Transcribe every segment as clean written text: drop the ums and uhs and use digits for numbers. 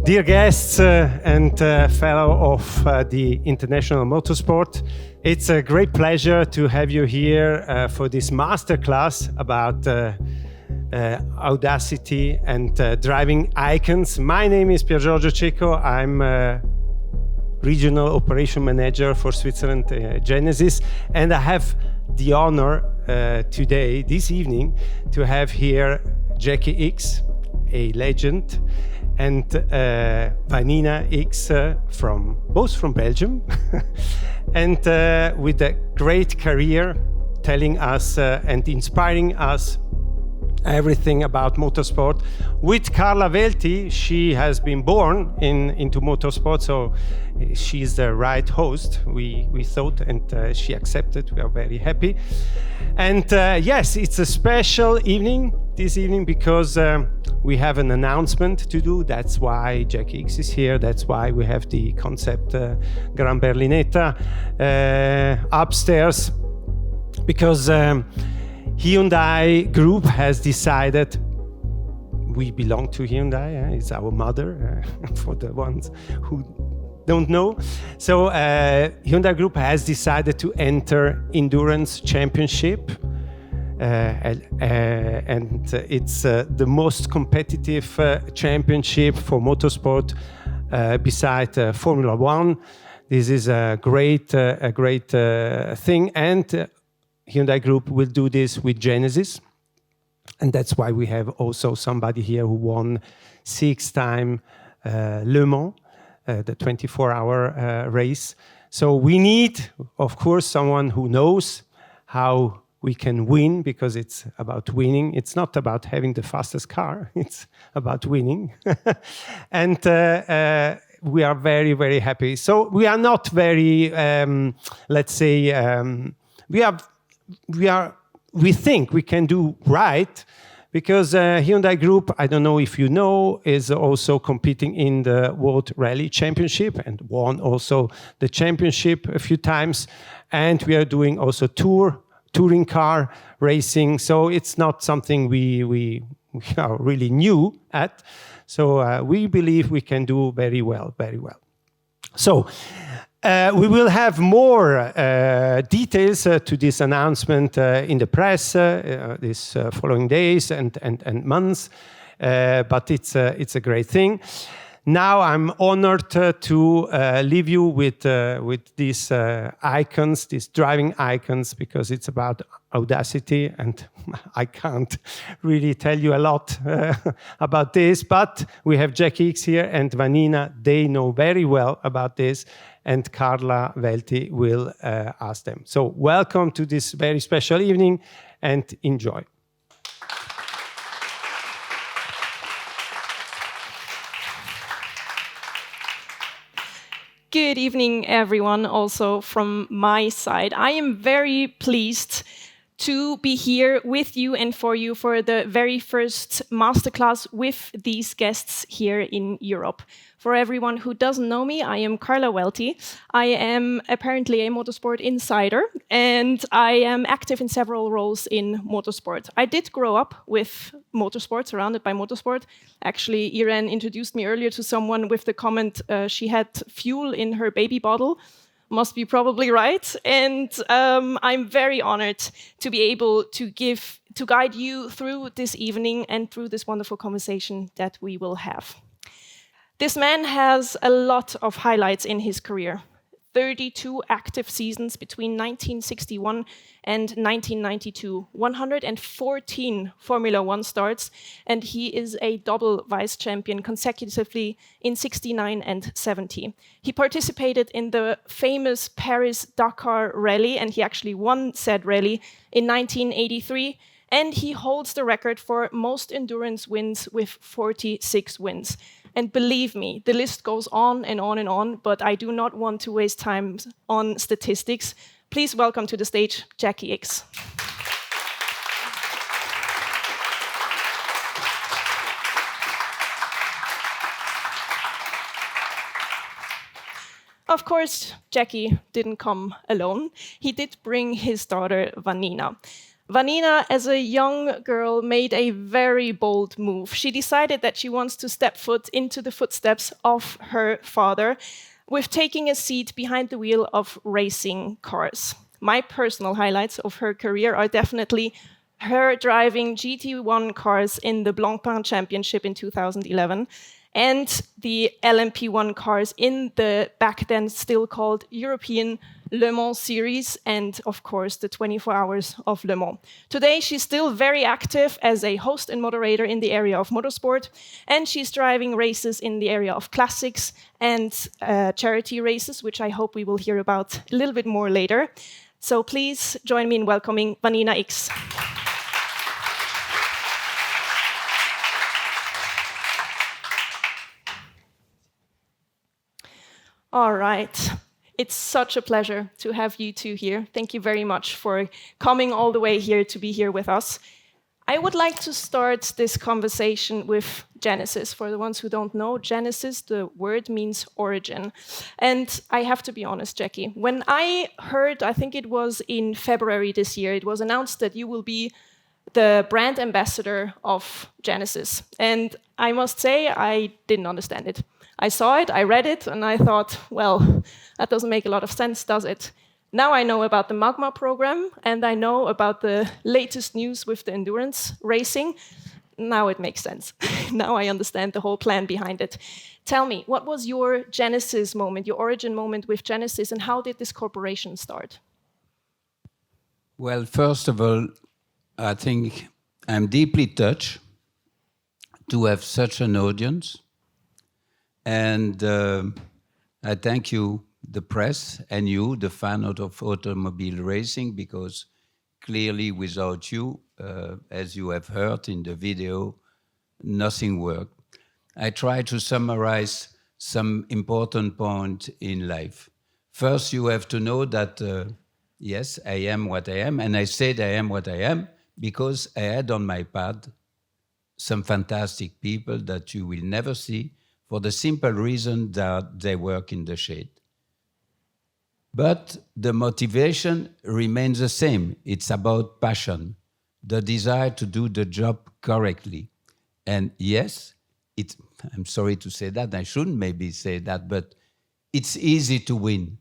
Dear guests and fellow of the International Motorsport, it's a great pleasure to have you here for this masterclass about Audacity and driving icons. My name is Pier Giorgio Cecco. I'm Regional Operation Manager for Switzerland Genesis, and I have the honor today, this evening, to have here Jacky Ickx, a legend, and Vanina Ickx both from Belgium, and with a great career, telling us and inspiring us everything about motorsport. With Carla Welti, she has been born into motorsport, so she's the right host, we thought, and she accepted. We are very happy. And yes, it's a special evening this evening because we have an announcement to do. That's why Jacky Ickx is here. That's why we have the concept Gran Berlinetta upstairs, because Hyundai Group has decided, we belong to Hyundai, it's our mother, for the ones who don't know. So Hyundai Group has decided to enter Endurance Championship, and it's the most competitive championship for motorsport beside Formula One. This is a great thing, and Hyundai Group will do this with Genesis, and that's why we have also somebody here who won 6-time Le Mans, the 24-hour race. So we need, of course, someone who knows how we can win, because it's about winning. It's not about having the fastest car, it's about winning. And we are very, very happy. So we are not very, let's say, we think we can do right, because Hyundai Group, I don't know if you know, is also competing in the World Rally Championship and won also the championship a few times. And we are doing also touring car racing. So it's not something we are really new at. So we believe we can do very well, very well. So we will have more details to this announcement in the press these following days and months, but it's a great thing. Now I'm honored to leave you with these icons, these driving icons, because it's about Audacity, and I can't really tell you a lot about this, but we have Jacky Ickx here and Vanina. They know very well about this, and Carla Welti will ask them. So welcome to this very special evening, and enjoy. Good evening, everyone, also from my side. I am very pleased to be here with you and for you for the very first masterclass with these guests here in Europe. For everyone who doesn't know me, I am Carla Welti. I am apparently a motorsport insider, and I am active in several roles in motorsport. I did grow up with motorsport, surrounded by motorsport. Actually, Irene introduced me earlier to someone with the comment she had fuel in her baby bottle. Must be probably right. And I'm very honored to be able to guide you through this evening and through this wonderful conversation that we will have. This man has a lot of highlights in his career. 32 active seasons between 1961 and 1992, 114 Formula One starts, and he is a double vice champion consecutively in 69 and 70. He participated in the famous Paris-Dakar rally, and he actually won said rally in 1983, and he holds the record for most endurance wins with 46 wins. And believe me, the list goes on and on and on, but I do not want to waste time on statistics. Please welcome to the stage, Jacky Ickx. Of course, Jacky didn't come alone. He did bring his daughter, Vanina. Vanina, as a young girl, made a very bold move. She decided that she wants to step foot into the footsteps of her father with taking a seat behind the wheel of racing cars. My personal highlights of her career are definitely her driving GT1 cars in the Blancpain Championship in 2011 and the LMP1 cars in the back then still called European Le Mans series, and of course the 24 Hours of Le Mans. Today she's still very active as a host and moderator in the area of motorsport, and she's driving races in the area of classics and charity races, which I hope we will hear about a little bit more later. So please join me in welcoming Vanina Ickx. All right. It's such a pleasure to have you two here. Thank you very much for coming all the way here to be here with us. I would like to start this conversation with Genesis. For the ones who don't know, Genesis, the word means origin. And I have to be honest, Jacky, when I heard, I think it was in February this year, it was announced that you will be the brand ambassador of Genesis. And I must say, I didn't understand it. I saw it, I read it, and I thought, well, that doesn't make a lot of sense, does it? Now I know about the Magma program, and I know about the latest news with the endurance racing. Now it makes sense. Now I understand the whole plan behind it. Tell me, what was your Genesis moment, your origin moment with Genesis, and how did this corporation start? Well, first of all, I think I'm deeply touched to have such an audience. And I thank you, the press, and you, the fan of automobile racing, because clearly without you, as you have heard in the video, nothing worked. I try to summarize some important points in life. First, you have to know that, yes, I am what I am, and I said I am what I am because I had on my path some fantastic people that you will never see, for the simple reason that they work in the shade. But the motivation remains the same. It's about passion, the desire to do the job correctly. And yes, I'm sorry to say that, I shouldn't maybe say that, but it's easy to win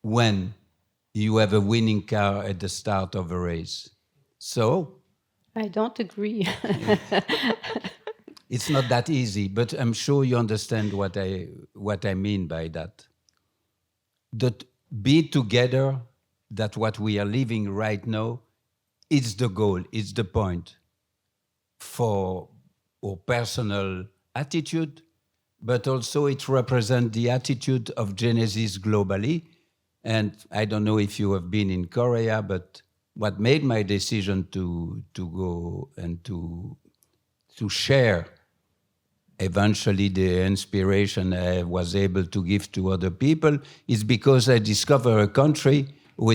when you have a winning car at the start of a race. So I don't agree. it's not that easy, but I'm sure you understand what I mean by that. That be together, that what we are living right now, it's the goal, it's the point for our personal attitude, but also it represents the attitude of Genesis globally. And I don't know if you have been in Korea, but what made my decision to go and to share eventually the inspiration I was able to give to other people is because I discovered a country who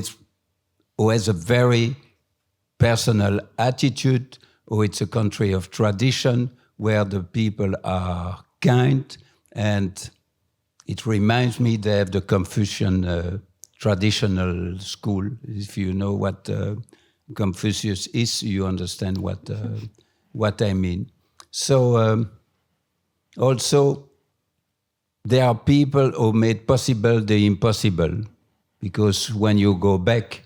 has a very personal attitude, or it's a country of tradition where the people are kind, and it reminds me they have the Confucian traditional school. If you know what Confucius is, you understand what I mean. So also, there are people who made possible the impossible, because when you go back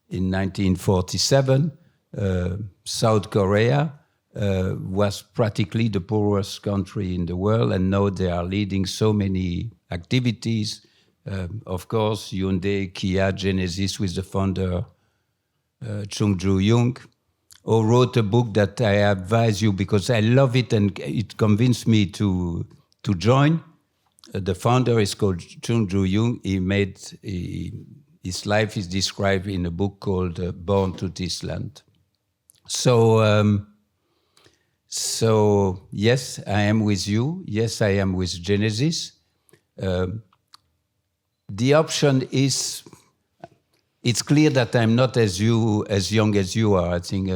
in 1947, South Korea was practically the poorest country in the world, and now they are leading so many activities. Of course, Hyundai, Kia, Genesis with the founder Chung Ju-young, who wrote a book that I advise you because I love it and it convinced me to join. The founder is called Chung Ju-young. His life is described in a book called Born to This Land. So yes, I am with you. Yes, I am with Genesis. The option is, it's clear that I'm not as young as you are. I think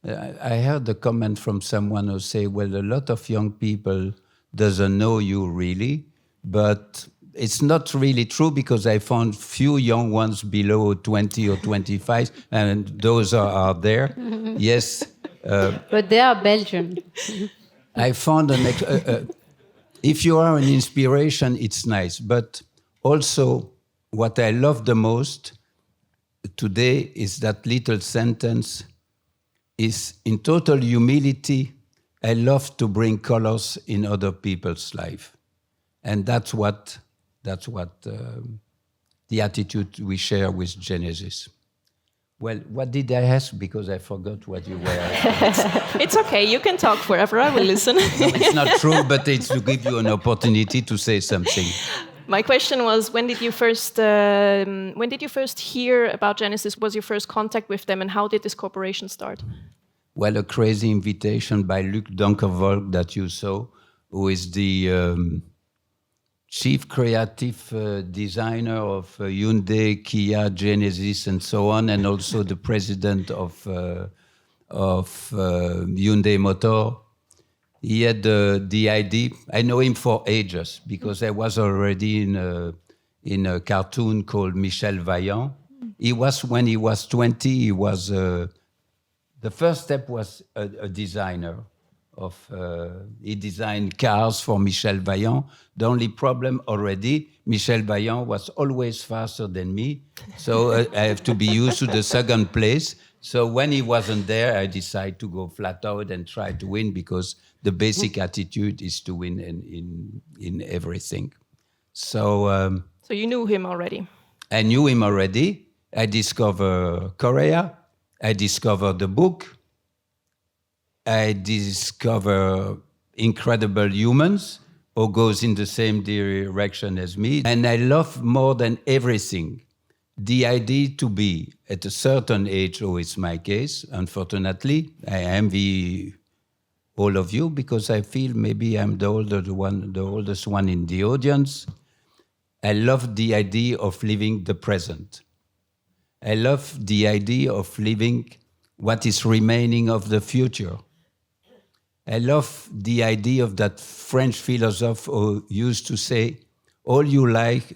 I heard a comment from someone who say, well, a lot of young people doesn't know you really, but it's not really true because I found few young ones below 20 or 25, and those are there. Yes. But they are Belgian. I found if you are an inspiration, it's nice. But also, what I love the most today is that little sentence is in total humility. I love to bring colors in other people's life. And that's what the attitude we share with Genesis. Well, what did I ask? Because I forgot what you were asking. It's okay. You can talk forever. I will listen. No, it's not true, but it's to give you an opportunity to say something. My question was, when did you first hear about Genesis? Was your first contact with them, and how did this cooperation start? Well, a crazy invitation by Luc Donkervolk that you saw, who is the chief creative designer of Hyundai, Kia, Genesis, and so on, and also the president of Hyundai Motor. He had the idea. I know him for ages because I was already in a cartoon called Michel Vaillant. He was, when he was 20, he was the first step was a designer. He designed cars for Michel Vaillant. The only problem already, Michel Vaillant was always faster than me, so I have to be used to the second place. So when he wasn't there, I decided to go flat out and try to win, because the basic attitude is to win in everything. So you knew him already? I knew him already. I discovered Korea. I discovered the book. I discover incredible humans who goes in the same direction as me. And I love more than everything the idea to be at a certain age, or it's my case, unfortunately. I envy all of you because I feel maybe I'm the oldest one in the audience. I love the idea of living the present. I love the idea of living what is remaining of the future. I love the idea of that French philosopher who used to say, all your life,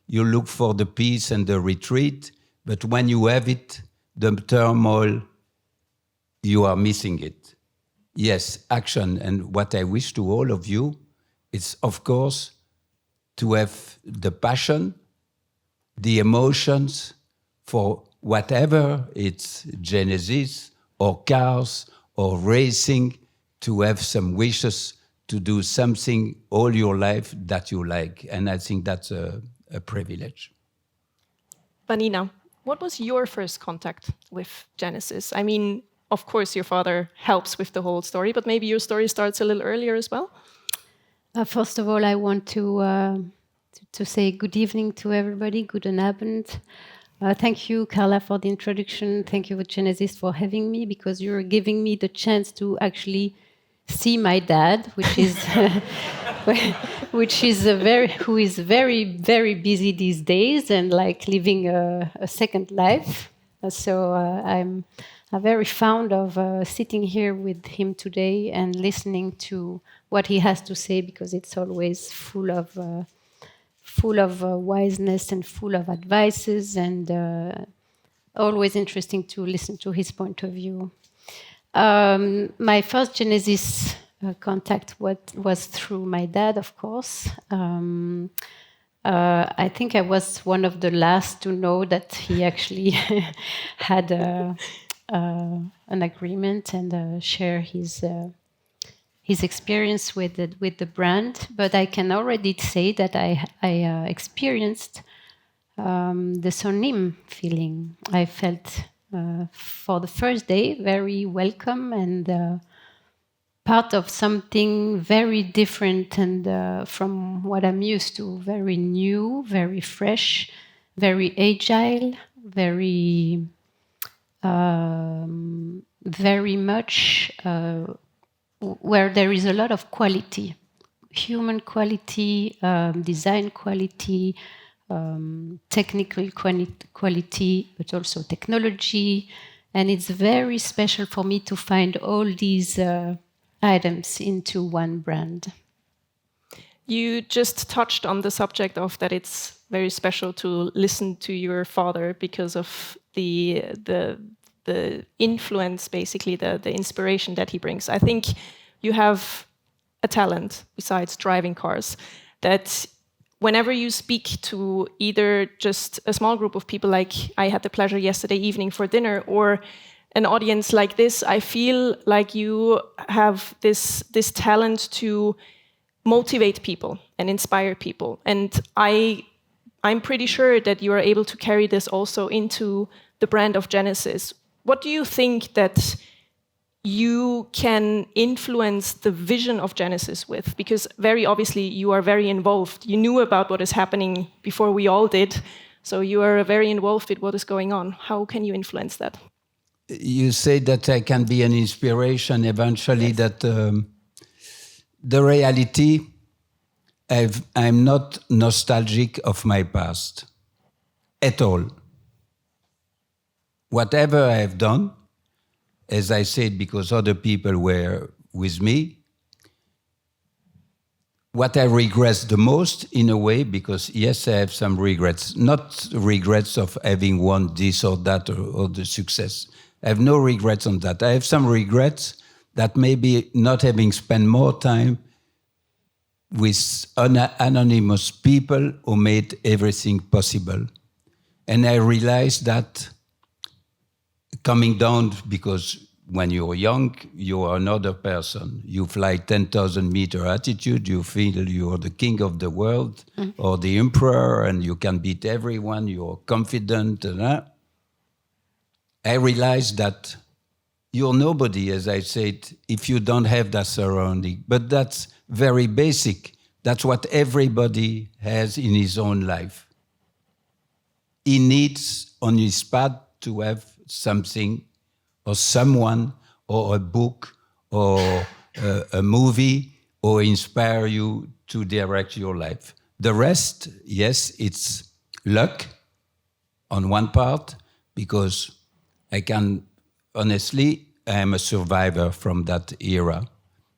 you look for the peace and the retreat, but when you have it, the turmoil, you are missing it. Yes, action. And what I wish to all of you is, of course, to have the passion, the emotions for whatever it's Genesis or cars or racing, to have some wishes to do something all your life that you like. And I think that's a privilege. Vanina, what was your first contact with Genesis? I mean, of course, your father helps with the whole story, but maybe your story starts a little earlier as well? First of all, I want to say good evening to everybody. Guten Abend. Thank you, Carla, for the introduction. Thank you, Genesis, for having me, because you're giving me the chance to actually see my dad, which is who is very, very busy these days and like living a second life. So I'm very fond of sitting here with him today and listening to what he has to say, because it's always full of wiseness and full of advices, and always interesting to listen to his point of view. My first Genesis contact was through my dad, of course. I think I was one of the last to know that he actually had an agreement and share his experience with the brand. But I can already say that I experienced the Sonim feeling. I felt for the first day very welcome and part of something very different and from what I'm used to, very new, very fresh, very agile, very much where there is a lot of quality, human quality, design quality, technical quality, but also technology. And it's very special for me to find all these items into one brand. You just touched on the subject of that it's very special to listen to your father because of the influence, basically the inspiration that he brings. I think you have a talent besides driving cars that whenever you speak to either just a small group of people like I had the pleasure yesterday evening for dinner or an audience like this, I feel like you have this talent to motivate people and inspire people. And I'm pretty sure that you are able to carry this also into the brand of Genesis. What do you think that you can influence the vision of Genesis with? Because very obviously you are very involved. You knew about what is happening before we all did. So you are very involved with what is going on. How can you influence that? You say that I can be an inspiration eventually, yes. That the reality, I'm not nostalgic of my past at all. Whatever I have done, as I said, because other people were with me, what I regret the most, in a way, because yes, I have some regrets, not regrets of having won this or that or the success. I have no regrets on that. I have some regrets that maybe not having spent more time with anonymous people who made everything possible. And I realized that coming down, because when you're young, you are another person. You fly 10,000 meter altitude, you feel you're the king of the world or the emperor and you can beat everyone, you're confident. I realized that you're nobody, as I said, if you don't have that surrounding. But that's very basic. That's what everybody has in his own life. He needs on his path to have something or someone or a book or a movie or inspire you to direct your life. The rest, yes, it's luck on one part, because I can, honestly, I am a survivor from that era.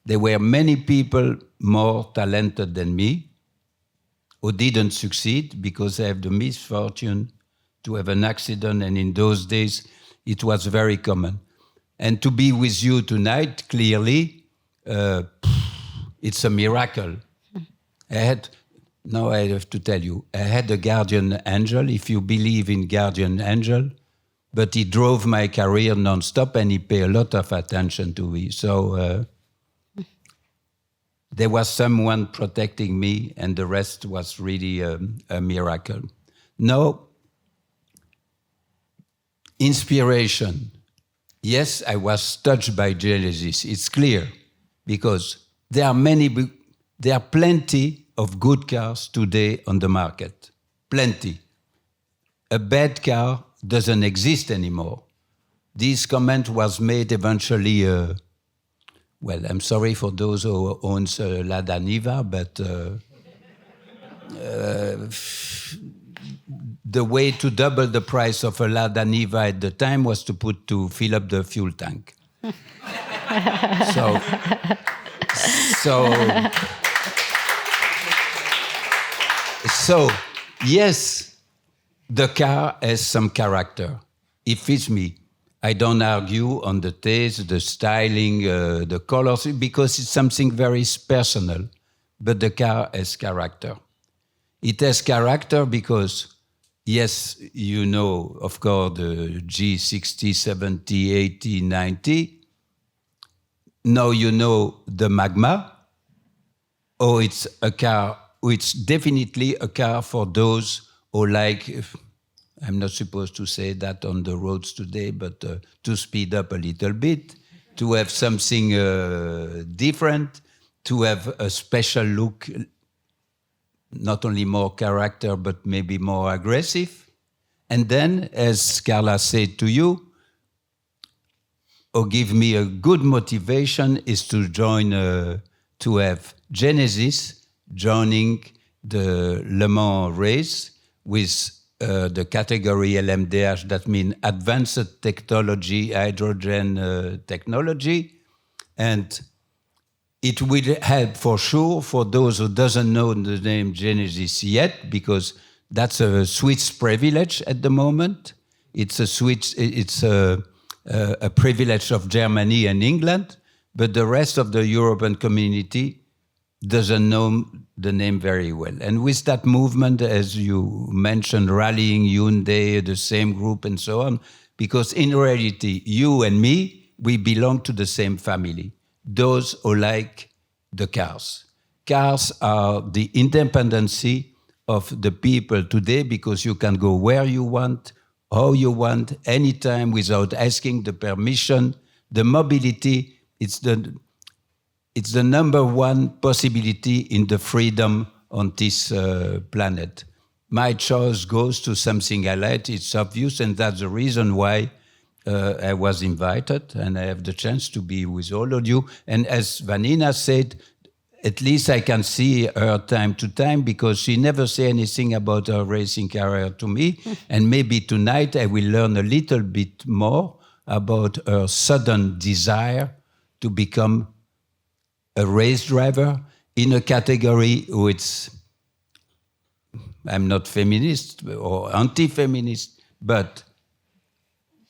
There were many people more talented than me who didn't succeed because I have the misfortune to have an accident, and in those days, it was very common. And to be with you tonight, clearly, it's a miracle. Now I have to tell you, I had a guardian angel, if you believe in guardian angel, but he drove my career non-stop and he paid a lot of attention to me. So there was someone protecting me and the rest was really a miracle. No, inspiration. Yes, I was touched by Genesis. It's clear, because there are plenty of good cars today on the market. Plenty. A bad car doesn't exist anymore. This comment was made eventually, well, I'm sorry for those who own Lada Niva, but the way to double the price of a Lada Niva at the time was to fill up the fuel tank. So yes, the car has some character. It fits me. I don't argue on the taste, the styling, the colors, because it's something very personal. But the car has character. It has character because, yes, you know, of course, the G60, 70, 80, 90. Now you know the Magma. Oh, it's a car. It's definitely a car for those who like, I'm not supposed to say that on the roads today, but to speed up a little bit, to have something different, to have a special look, not only more character, but maybe more aggressive. And then, as Carla said to you, or give me a good motivation is to join, to have Genesis joining the Le Mans race with the category LMDH, that means Advanced Technology, Hydrogen Technology. And it will help for sure for those who doesn't know the name Genesis yet, because that's a Swiss privilege at the moment. It's a privilege of Germany and England, but the rest of the European community doesn't know the name very well. And with that movement, as you mentioned, rallying Hyundai, the same group and so on, because in reality, you and me, we belong to the same family, those who like the cars. Cars are the independency of the people today, because you can go where you want, how you want, anytime, without asking the permission. The mobility, it's the number one possibility in the freedom on this planet. My choice goes to something I like, it's obvious, and that's the reason why I was invited, and I have the chance to be with all of you. And as Vanina said, at least I can see her time to time, because she never say anything about her racing career to me. And maybe tonight I will learn a little bit more about her sudden desire to become a race driver in a category which I'm not feminist or anti-feminist, but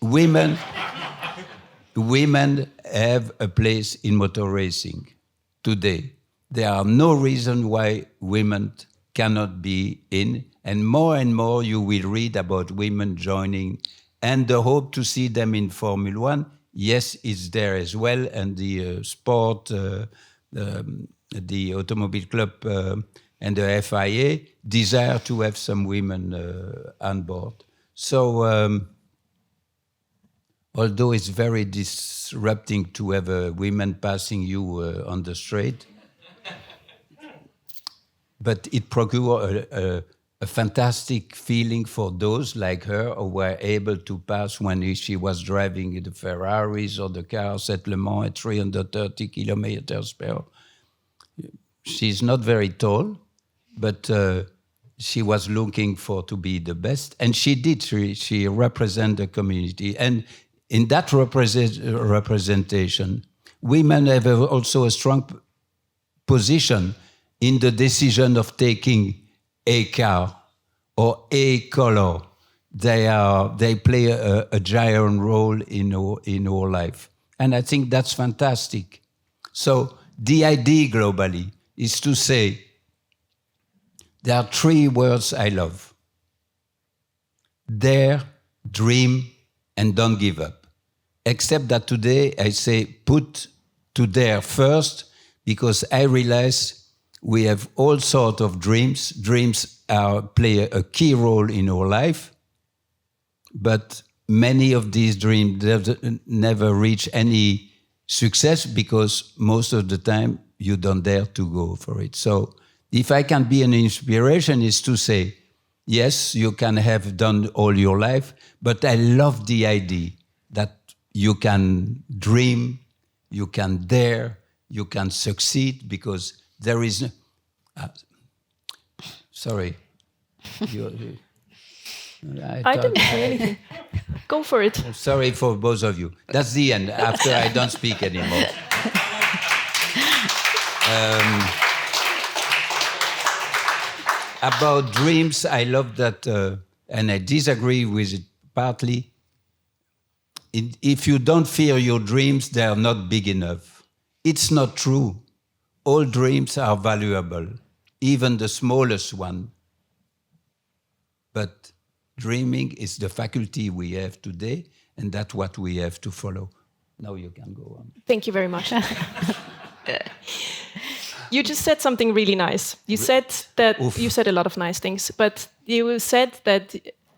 women have a place in motor racing today. There are no reason why women cannot be in, and more you will read about women joining, and the hope to see them in Formula One, yes, it's there as well, and the sport, the Automobile Club and the FIA desire to have some women on board. So, although it's very disrupting to have women passing you on the street, but it procures a fantastic feeling for those like her who were able to pass when she was driving the Ferraris or the cars at Le Mans at 330 kilometers per hour. She's not very tall, but she was looking for to be the best, and she did. She represented the community, and in that representation, women have also a strong position in the decision of taking a car or a color. They play a giant role in our life, and I think that's fantastic. So the idea globally is to say there are three words I love: dare, dream, and don't give up. Except that today I say put to dare first, because I realize we have all sorts of dreams. Dreams play a key role in our life, but many of these dreams never reach any success, because most of the time you don't dare to go for it. So if I can be an inspiration, is to say, yes, you can have done all your life, but I love the idea that you can dream, you can dare, you can succeed, because there is no... sorry. I didn't say anything. Go for it. Sorry for both of you. That's the end. After I don't speak anymore. About dreams, I love that, and I disagree with it partly. If you don't fear your dreams, they are not big enough. It's not true. All dreams are valuable, even the smallest one. But dreaming is the faculty we have today, and that's what we have to follow. Now you can go on. Thank you very much. You just said something really nice. You said that you said a lot of nice things, but you said that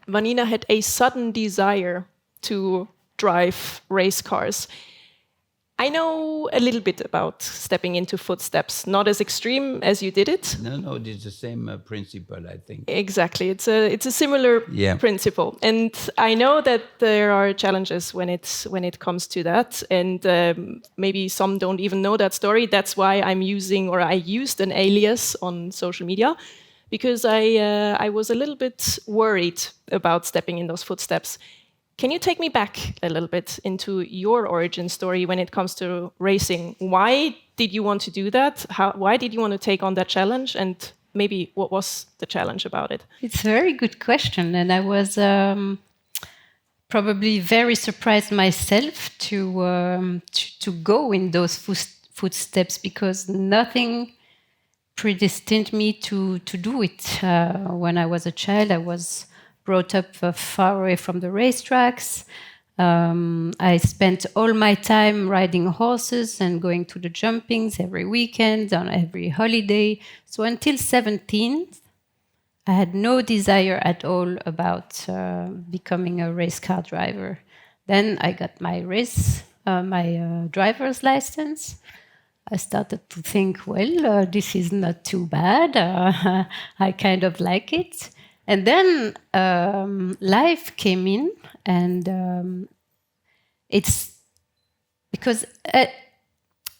Vanina had a sudden desire to drive race cars. I know a little bit about stepping into footsteps, not as extreme as you did it. No, it's the same principle, I think. Exactly, it's a similar principle, and I know that there are challenges when it comes to that, and maybe some don't even know that story. That's why I used an alias on social media, because I was a little bit worried about stepping in those footsteps. Can you take me back a little bit into your origin story when it comes to racing? Why did you want to do that? Why did you want to take on that challenge? And maybe what was the challenge about it? It's a very good question. And I was probably very surprised myself to go in those footsteps, because nothing predestined me to do it. When I was a child, I was brought up far away from the racetracks. I spent all my time riding horses and going to the jumpings every weekend, on every holiday. So until 17, I had no desire at all about becoming a race car driver. Then I got my driver's license. I started to think, well, this is not too bad. I kind of like it. And then life came in, and it's because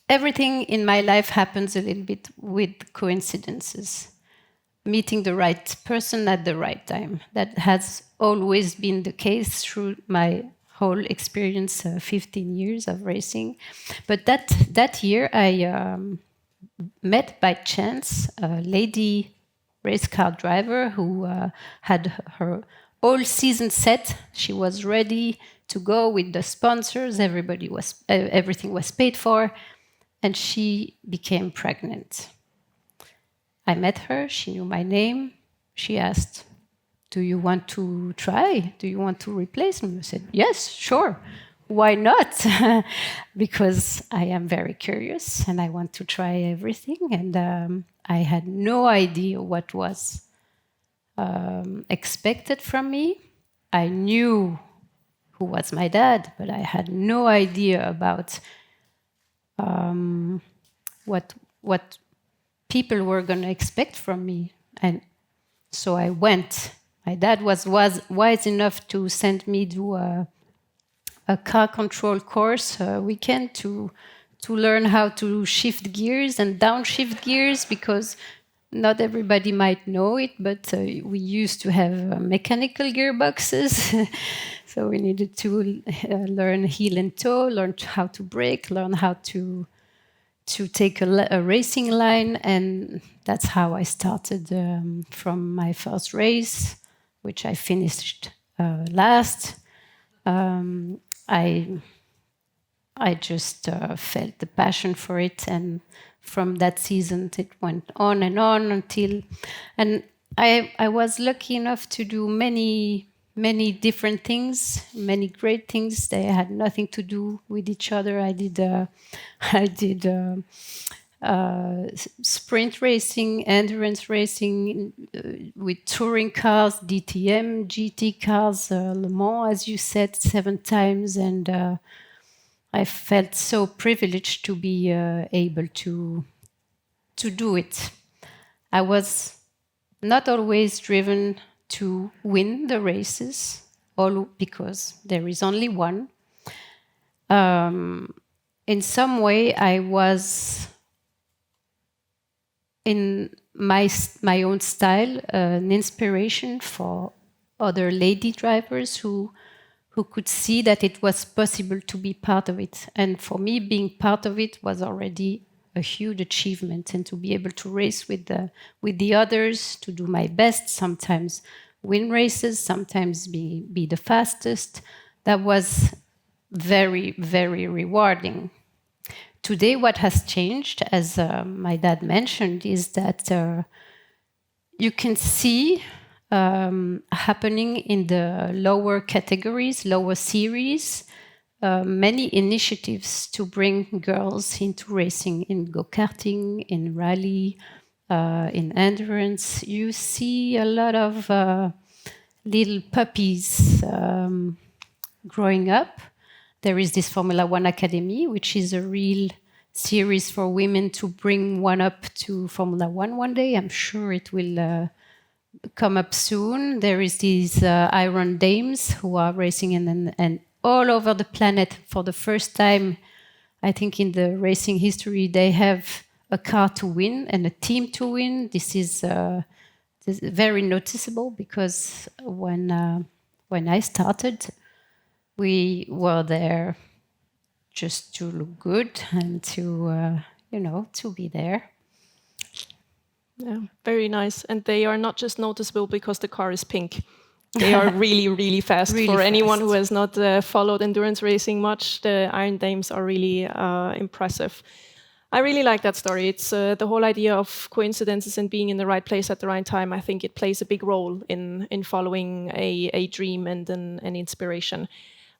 everything in my life happens a little bit with coincidences. Meeting the right person at the right time. That has always been the case through my whole experience, 15 years of racing. But that year, I met by chance a lady race car driver who had her all season set. She was ready to go with the sponsors. Everything was paid for, and she became pregnant. I met her. She knew my name. She asked, "Do you want to try? Do you want to replace me?" I said, "Yes, sure. Why not?" Because I am very curious and I want to try everything. And I had no idea what was expected from me. I knew who was my dad, but I had no idea about what people were going to expect from me. And so I went. My dad was wise enough to send me to a car control course weekend to learn how to shift gears and downshift gears, because not everybody might know it, but we used to have mechanical gearboxes. So we needed to learn heel and toe, learn how to brake, learn how to take a racing line. And that's how I started from my first race, which I finished last. I just felt the passion for it, and from that season it went on until, and I was lucky enough to do many different things, many great things. They had nothing to do with each other. I did sprint racing, endurance racing with touring cars, DTM, GT cars, Le Mans, as you said, 7 times, and I felt so privileged to be able to do it. I was not always driven to win the races, all because there is only one. In some way, I was, in my own style, an inspiration for other lady drivers who could see that it was possible to be part of it. And for me, being part of it was already a huge achievement, and to be able to race with the others, to do my best, sometimes win races, sometimes be the fastest, that was very, very rewarding. Today, what has changed, as my dad mentioned, is that you can see happening in the lower categories, lower series, many initiatives to bring girls into racing, in go-karting, in rally, in endurance. You see a lot of little puppies growing up. There is this Formula One Academy, which is a real series for women to bring one up to Formula One one day. I'm sure it will come up soon. There is these Iron Dames who are racing and all over the planet for the first time. I think in the racing history, they have a car to win and a team to win. This is very noticeable, because when I started, we were there just to look good and to, to be there. Yeah, very nice. And they are not just noticeable because the car is pink. They are really, really fast. Really For anyone fast. who has not followed endurance racing much, the Iron Dames are really impressive. I really like that story. It's the whole idea of coincidences and being in the right place at the right time. I think it plays a big role in following a dream and an inspiration.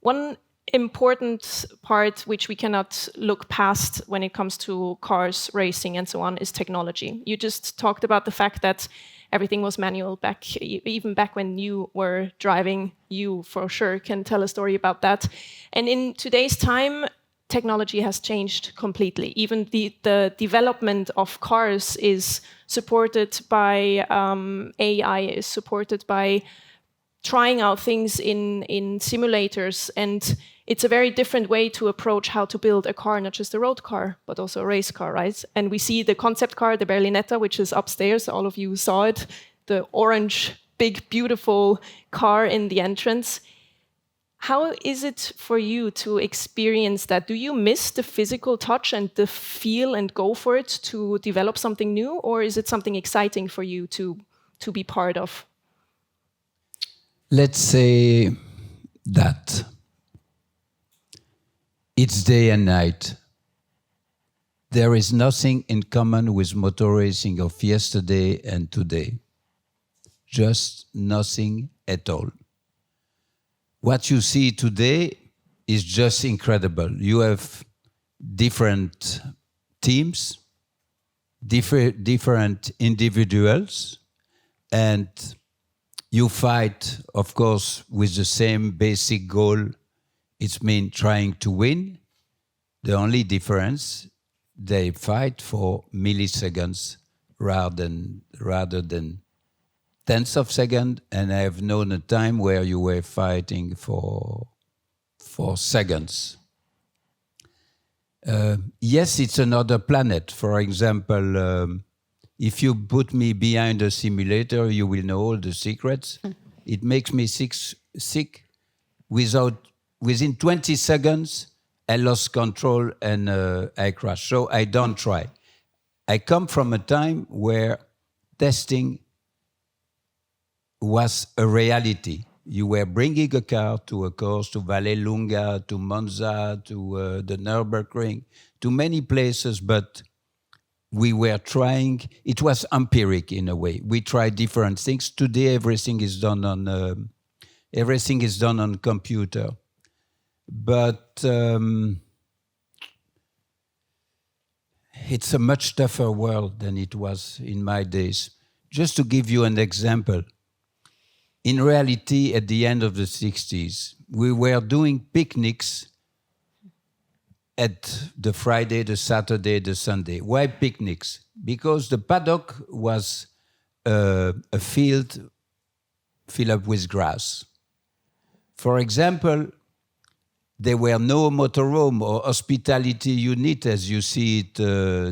One important part which we cannot look past when it comes to cars, racing, and so on is technology. You just talked about the fact that everything was manual even back when you were driving. You for sure can tell a story about that. And in today's time, technology has changed completely. Even the development of cars is supported by AI, is supported by trying out things in simulators, and it's a very different way to approach how to build a car, not just a road car, but also a race car, right? And we see the concept car, the Berlinetta, which is upstairs. All of you saw it, the orange, big, beautiful car in the entrance. How is it for you to experience that? Do you miss the physical touch and the feel and go for it to develop something new? Or is it something exciting for you to be part of? Let's say that it's day and night. There is nothing in common with motor racing of yesterday and today. Just nothing at all. What you see today is just incredible. You have different teams, different individuals, and you fight, of course, with the same basic goal. It's mean trying to win. The only difference, they fight for milliseconds rather than tenths of second, and I have known a time where you were fighting for seconds. Yes, it's another planet. For example, if you put me behind a simulator, you will know all the secrets. It makes me sick. Within 20 seconds, I lost control and I crashed. So I don't try. I come from a time where testing was a reality. You were bringing a car to a course, to Vallelunga, to Monza, to the Nürburgring, to many places, but we were trying. It was empiric in a way. We tried different things. Today, everything is done on computer. But it's a much tougher world than it was in my days. Just to give you an example, in reality, at the end of the 60s, we were doing picnics at the Friday, the Saturday, the Sunday. Why picnics? Because the paddock was a field filled up with grass. For example, there were no motorhome or hospitality unit as you see it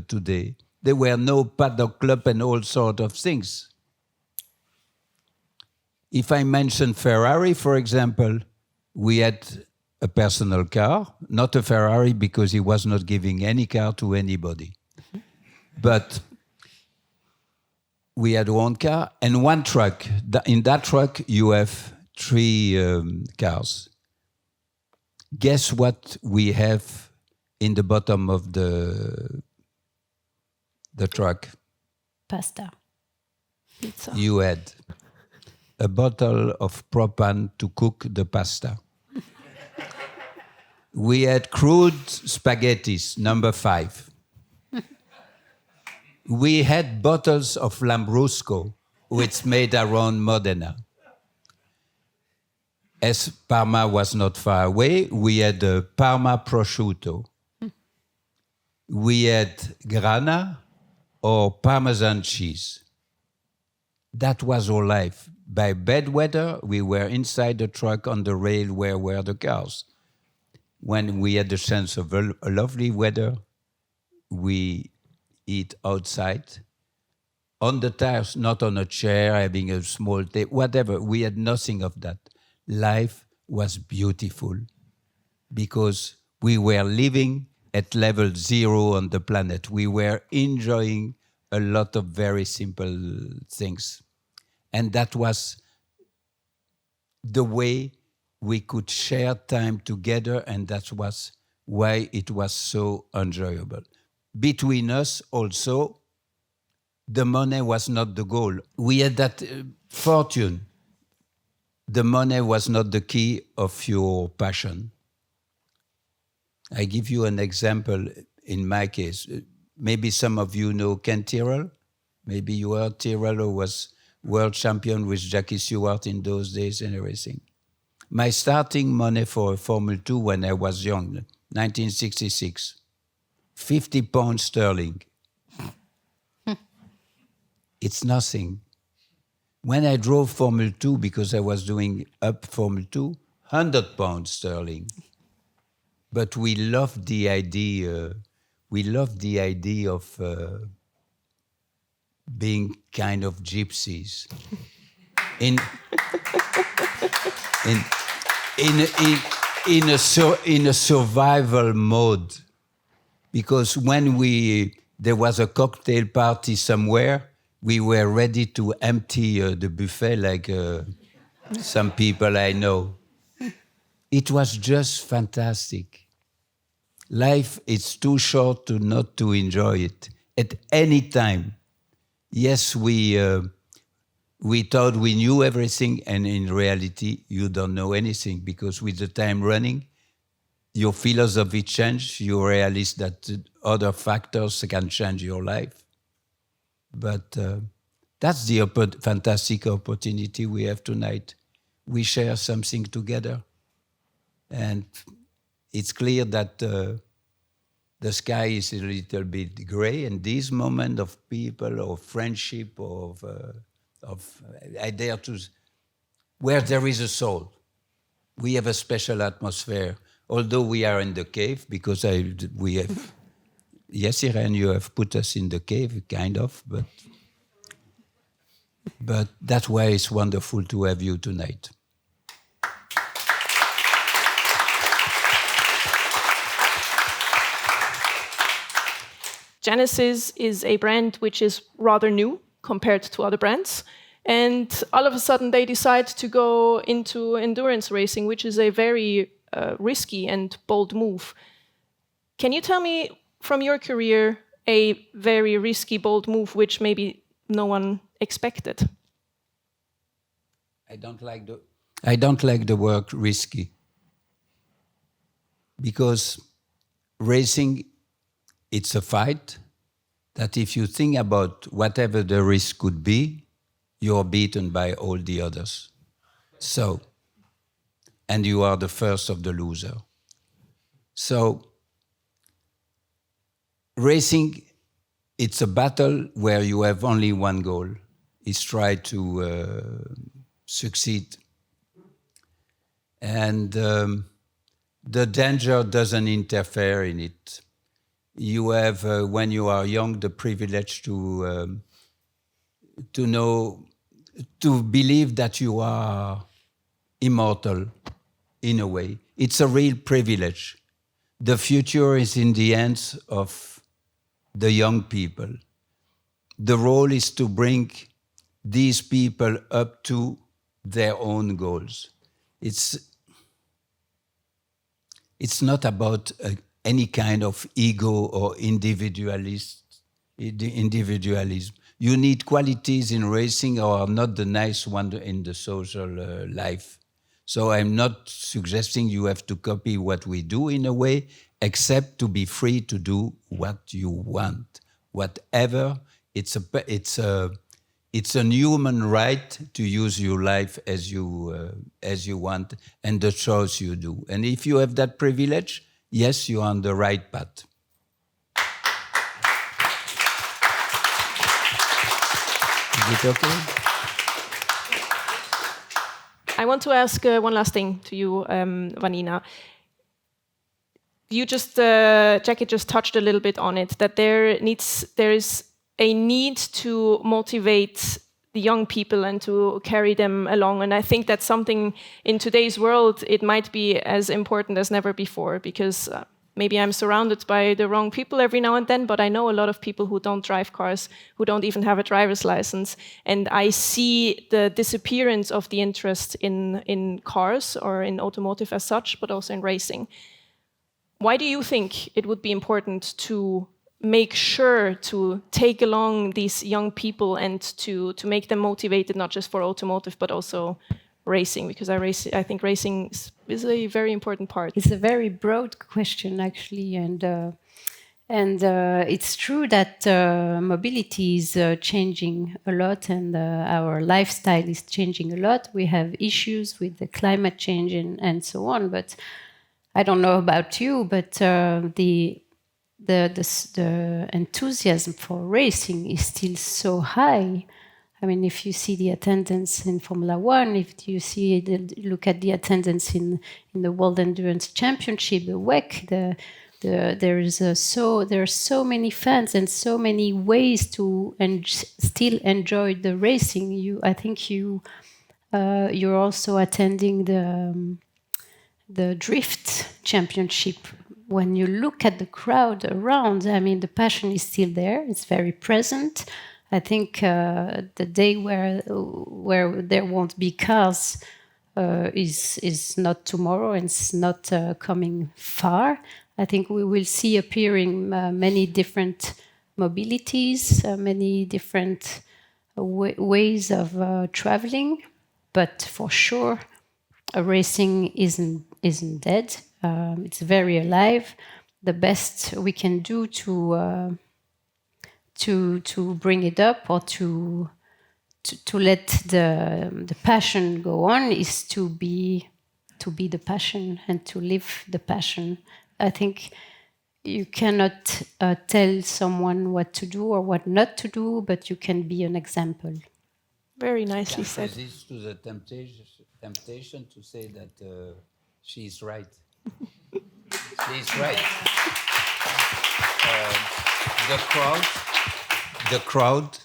today. There were no paddock club and all sorts of things. If I mention Ferrari, for example, we had a personal car, not a Ferrari because he was not giving any car to anybody. But we had one car and one truck. In that truck, you have 3 cars. Guess what we have in the bottom of the truck? Pasta. Pizza. You had a bottle of propane to cook the pasta. We had crude spaghettis, number 5. We had bottles of Lambrusco, which made around Modena. As Parma was not far away, we had a Parma prosciutto. We had Grana or Parmesan cheese. That was our life. By bad weather, we were inside the truck on the rail where were the cars. When we had the chance of a lovely weather, we eat outside, on the tires, not on a chair, having a small table, whatever. We had nothing of that. Life was beautiful. because we were living at level 0 on the planet. We were enjoying a lot of very simple things. And that was the way we could share time together, and that was why it was so enjoyable. Between us also, the money was not the goal. We had that fortune. The money was not the key of your passion. I give you an example in my case. Maybe some of you know Ken Tyrrell. Maybe you heard Tyrrell, who was world champion with Jacky Stewart in those days and everything. My starting money for Formula 2 when I was young, 1966, 50 pounds sterling. It's nothing. When I drove Formula 2, because I was doing up Formula 2, 100 pounds sterling. But we loved the idea. We loved the idea of being kind of gypsies in a survival mode. Because when there was a cocktail party somewhere, we were ready to empty the buffet like some people I know. It was just fantastic. Life is too short to not to enjoy it at any time. Yes, we thought we knew everything, and in reality, you don't know anything, because with the time running, your philosophy changes. You realize that other factors can change your life. But that's the fantastic opportunity we have tonight. We share something together. And it's clear that the sky is a little bit gray, and this moment of people, or friendship, of I dare to, where there is a soul, we have a special atmosphere. Although we are in the cave, because we have, yes, Irene, you have put us in the cave, kind of, but that's why it's wonderful to have you tonight. Genesis is a brand which is rather new compared to other brands. And all of a sudden they decide to go into endurance racing, which is a very risky and bold move. Can you tell me from your career a very risky, bold move which maybe no one expected? I don't like the word risky, because racing, it's a fight that if you think about whatever the risk could be, you're beaten by all the others. So, and you are the first of the loser. So, racing, it's a battle where you have only one goal, is try to succeed. And the danger doesn't interfere in it. You have, when you are young, the privilege to know, to believe that you are immortal, in a way. It's a real privilege. The future is in the hands of the young people. The role is to bring these people up to their own goals. It's not about any kind of ego or individualism. You need qualities in racing, or not the nice one in the social life. So I'm not suggesting you have to copy what we do in a way, except to be free to do what you want, whatever. It's a human right to use your life as you want, and the choice you do. And if you have that privilege, yes, you're on the right path. Is it okay? I want to ask one last thing to you, Vanina. You just, Jacky just touched a little bit on it, that there is a need to motivate the young people and to carry them along. And I think that's something in today's world, it might be as important as never before, because maybe I'm surrounded by the wrong people every now and then, but I know a lot of people who don't drive cars, who don't even have a driver's license. And I see the disappearance of the interest in cars or in automotive as such, but also in racing. Why do you think it would be important to make sure to take along these young people and to make them motivated, not just for automotive, but also racing? Because I think racing is a very important part. It's a very broad question, actually, and it's true that mobility is changing a lot, and our lifestyle is changing a lot. We have issues with the climate change and so on. But I don't know about you, but the enthusiasm for racing is still so high. I mean, if you see the attendance in Formula One, if you look at the attendance in the World Endurance Championship, the WEC, there are so many fans and so many ways to still enjoy the racing. I think you're also attending the Drift Championship. When you look at the crowd around, I mean, the passion is still there. It's very present. I think the day where there won't be cars is not tomorrow, and it's not coming far. I think we will see appearing many different mobilities, many different ways of traveling. But for sure, racing isn't dead. It's very alive. The best we can do to bring it up or to let the passion go on is to be the passion and to live the passion. I think you cannot tell someone what to do or what not to do, but you can be an example. Very nicely said. Resist to the temptation to say that she's right. She's right. The crowd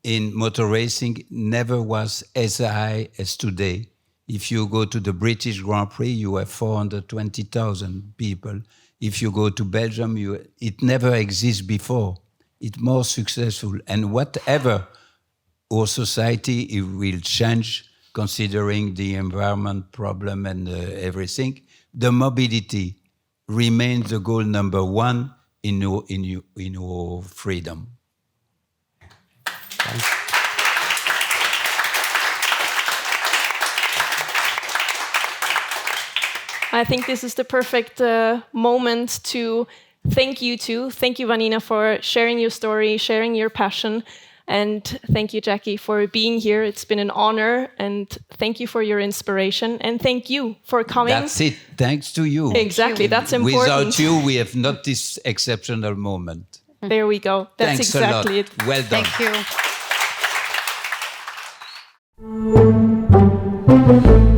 in motor racing never was as high as today. If you go to the British Grand Prix, you have 420,000 people. If you go to Belgium, it never existed before. It's more successful. And whatever our society, it will change, considering the environment problem and everything. The mobility remains the goal number one in our freedom. I think this is the perfect moment to thank you too. Thank you, Vanina, for sharing your story, sharing your passion. And thank you, Jacky, for being here. It's been an honor. And thank you for your inspiration. And thank you for coming. That's it. Thanks to you. Exactly. That's important. Without you, we have not this exceptional moment. There we go. That's Thanks exactly a lot. it. Well done. Thank you.